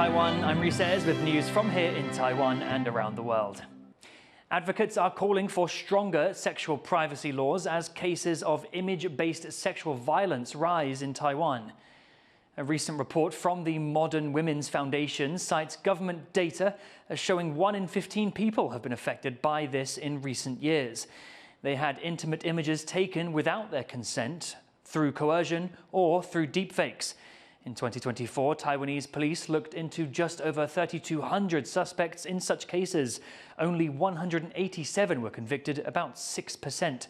Taiwan, I'm Reece with news from here in Taiwan and around the world. Advocates are calling for stronger sexual privacy laws as cases of image-based sexual violence rise in Taiwan. A recent report from the Modern Women's Foundation cites government data as showing 1 in 15 people have been affected by this in recent years. They had intimate images taken without their consent, through coercion or through deepfakes. In 2024, Taiwanese police looked into just over 3,200 suspects in such cases. Only 187 were convicted, about 6%.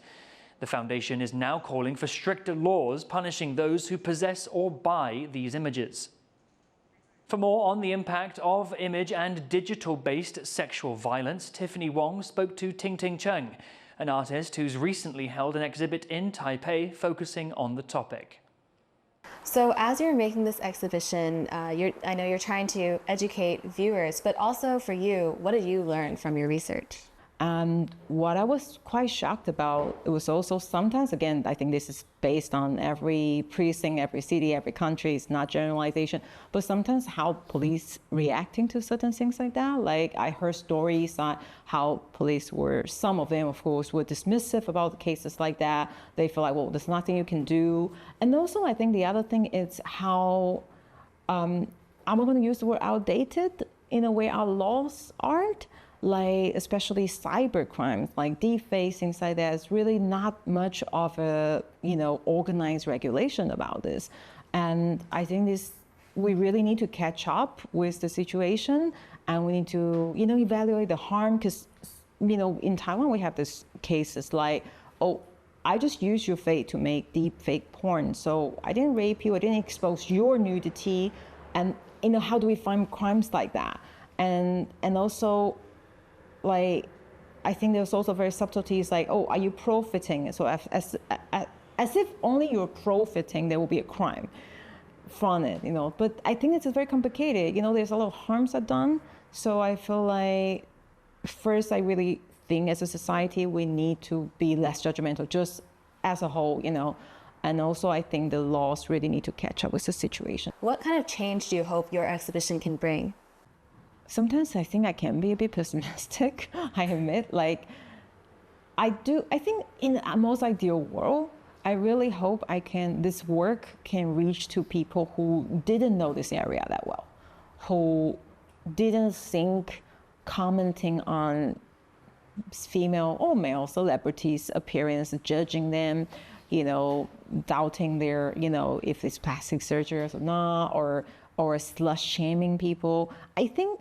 The foundation is now calling for stricter laws punishing those who possess or buy these images. For more on the impact of image and digital-based sexual violence, Tiffany Wong spoke to Ting Cheng, an artist who's recently held an exhibit in Taipei focusing on the topic. So as you're making this exhibition, I know you're trying to educate viewers, but also for you, what did you learn from your research? What I was quite shocked about, it was also sometimes, again, I think this is based on every precinct, every city, every country, it's not generalization, but sometimes how police reacting to certain things like that. Like I heard stories on how police were, some of them, of course, were dismissive about cases like that. They feel like, well, there's nothing you can do. And also, I think the other thing is how, I'm going to use the word outdated in a way our laws aren't. Like especially cyber crimes, like deepfakes, things like that. It's really not much of a organized regulation about this, and I think we really need to catch up with the situation, and we need to evaluate the harm because in Taiwan we have this cases like, oh, I just used your face to make deepfake porn, so I didn't rape you, I didn't expose your nudity, and how do we find crimes like that, and also. Like, I think there's also very subtleties like, oh, are you profiting? So as if only you're profiting, there will be a crime from it, But I think it's very complicated. There's a lot of harms are done. So I feel like, first, I really think as a society, we need to be less judgmental, just as a whole, And also, I think the laws really need to catch up with the situation. What kind of change do you hope your exhibition can bring? Sometimes I think I can be a bit pessimistic, I admit. Like, I think in a most ideal world, I really hope this work can reach to people who didn't know this area that well, who didn't think commenting on female or male celebrities' appearance, judging them, doubting their, if it's plastic surgery or not, or slut shaming people. I think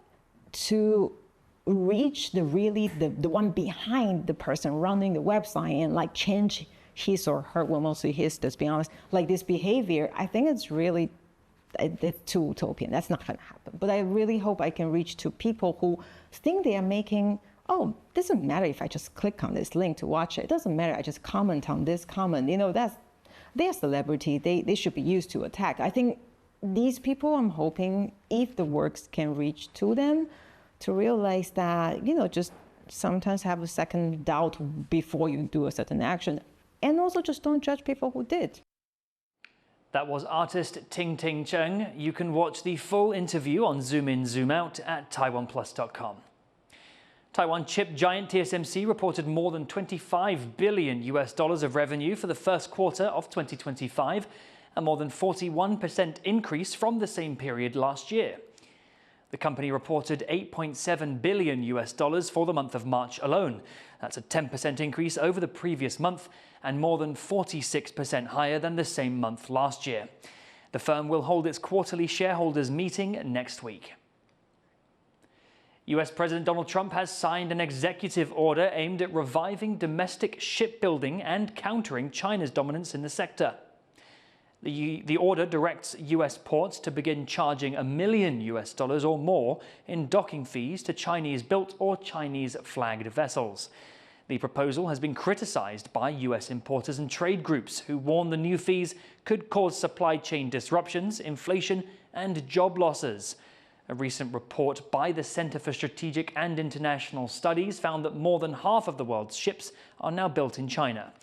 to reach the one behind the person running the website and like change his or her, well, mostly his, let's be honest, like this behavior, I think it's really too utopian. That's not going to happen. But I really hope I can reach to people who think they are making, oh, it doesn't matter if I just click on this link to watch it. It doesn't matter. I just comment on this comment. They're celebrity. They should be used to attack. I think these people, I'm hoping, if the works can reach to them, to realize that, just sometimes have a second doubt before you do a certain action. And also just don't judge people who did. That was artist Ting Cheng. You can watch the full interview on Zoom In, Zoom Out at TaiwanPlus.com. Taiwan chip giant TSMC reported more than $25 billion of revenue for the first quarter of 2025, a more than 41% increase from the same period last year. The company reported $8.7 billion for the month of March alone. That's a 10% increase over the previous month and more than 46% higher than the same month last year. The firm will hold its quarterly shareholders meeting next week. US President Donald Trump has signed an executive order aimed at reviving domestic shipbuilding and countering China's dominance in the sector. The order directs US ports to begin charging $1 million or more in docking fees to Chinese-built or Chinese-flagged vessels. The proposal has been criticized by US importers and trade groups who warn the new fees could cause supply chain disruptions, inflation, and job losses. A recent report by the Center for Strategic and International Studies found that more than half of the world's ships are now built in China.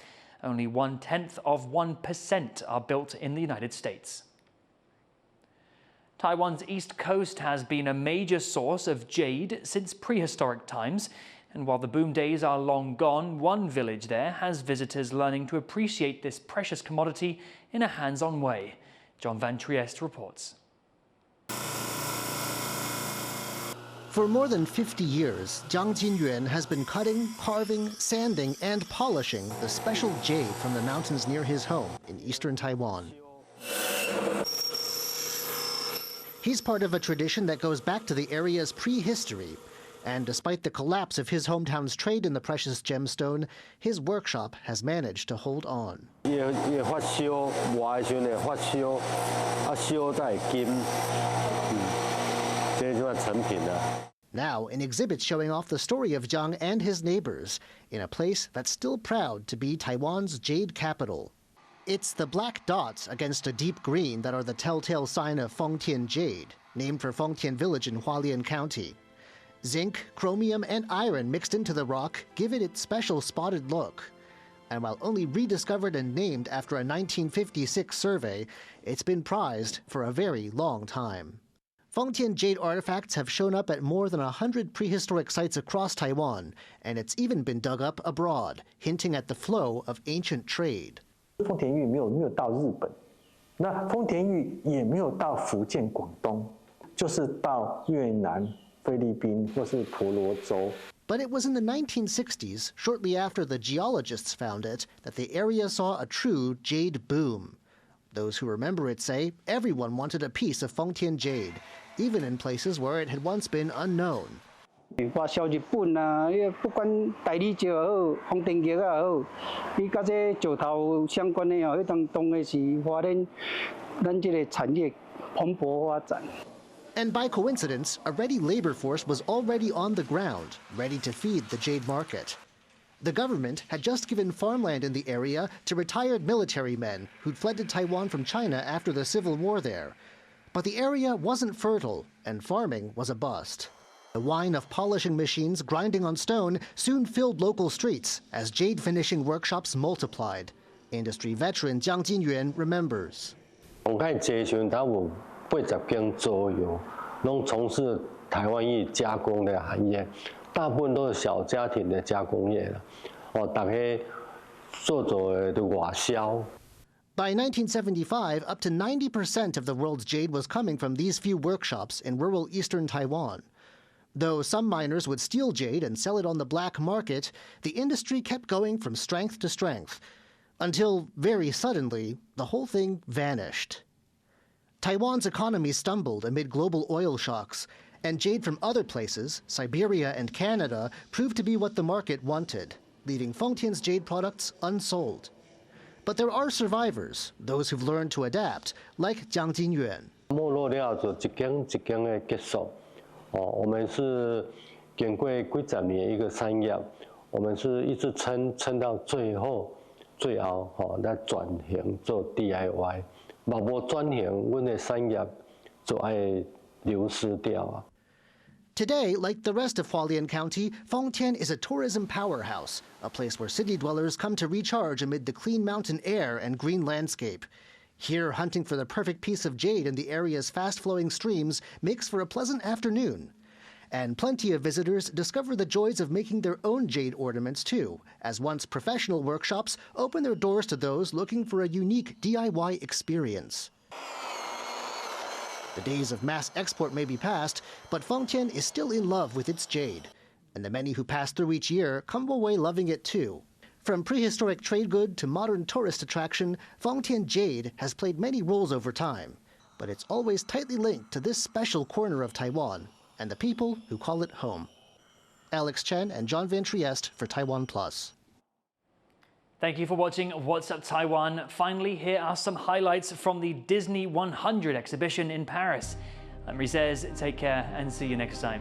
Only 1/10 of 1% are built in the United States. Taiwan's east coast has been a major source of jade since prehistoric times. And while the boom days are long gone, one village there has visitors learning to appreciate this precious commodity in a hands-on way. John Van Trieste reports. For more than 50 years, Jiang Jinyuan has been cutting, carving, sanding, and polishing the special jade from the mountains near his home in eastern Taiwan. He's part of a tradition that goes back to the area's prehistory. And despite the collapse of his hometown's trade in the precious gemstone, his workshop has managed to hold on. Now, an exhibit showing off the story of Jiang and his neighbors in a place that's still proud to be Taiwan's jade capital. It's the black dots against a deep green that are the telltale sign of Fengtian jade, named for Fengtian village in Hualien County. Zinc, chromium, and iron mixed into the rock give it its special spotted look. And while only rediscovered and named after a 1956 survey, it's been prized for a very long time. Fengtian jade artifacts have shown up at more than 100 prehistoric sites across Taiwan, and it's even been dug up abroad, hinting at the flow of ancient trade. 丰田玉没有到日本，那丰田玉也没有到福建、广东，就是到越南、菲律宾或是婆罗洲。 But it was in the 1960s, shortly after the geologists found it, that the area saw a true jade boom. Those who remember it say everyone wanted a piece of Fengtian jade, even in places where it had once been unknown. 外销日本啊，不管大理石也好，风电叶也好，伊甲这石头相关的哦，迄当然是发展咱这个产业蓬勃发展。 And by coincidence, a ready labor force was already on the ground, ready to feed the jade market. The government had just given farmland in the area to retired military men who'd fled to Taiwan from China after the Civil War there. But the area wasn't fertile, and farming was a bust. The whine of polishing machines grinding on stone soon filled local streets as jade finishing workshops multiplied. Industry veteran Jiang Jinyuan remembers. 80间左右，拢从事台湾玉加工的行业，大部分都是小家庭的加工业了。哦，大家做的外销。 By 1975, up to 90% of the world's jade was coming from these few workshops in rural eastern Taiwan. Though some miners would steal jade and sell it on the black market, the industry kept going from strength to strength, until very suddenly, the whole thing vanished. Taiwan's economy stumbled amid global oil shocks, and jade from other places, Siberia and Canada, proved to be what the market wanted, leaving Fengtian's jade products unsold. But there are survivors, those who've learned to adapt, like Jiang Jinyuan. 没落了就一间一间的结束。哦，我们是经过几十年一个产业，我们是一直撑到最后，哦，来转型做 DIY。 若无转型，阮的产业就爱流失掉啊。 Today, like the rest of Hualien County, Fengtian is a tourism powerhouse, a place where city dwellers come to recharge amid the clean mountain air and green landscape. Here, hunting for the perfect piece of jade in the area's fast-flowing streams makes for a pleasant afternoon. And plenty of visitors discover the joys of making their own jade ornaments too, as once professional workshops open their doors to those looking for a unique DIY experience. The days of mass export may be past, but Fengtian is still in love with its jade. And the many who pass through each year come away loving it too. From prehistoric trade good to modern tourist attraction, Fengtian jade has played many roles over time. But it's always tightly linked to this special corner of Taiwan and the people who call it home. Alex Chen and John Van Trieste for TaiwanPlus. Thank you for watching What's Up Taiwan. Finally, here are some highlights from the Disney 100 exhibition in Paris. I'm Reece, take care and see you next time.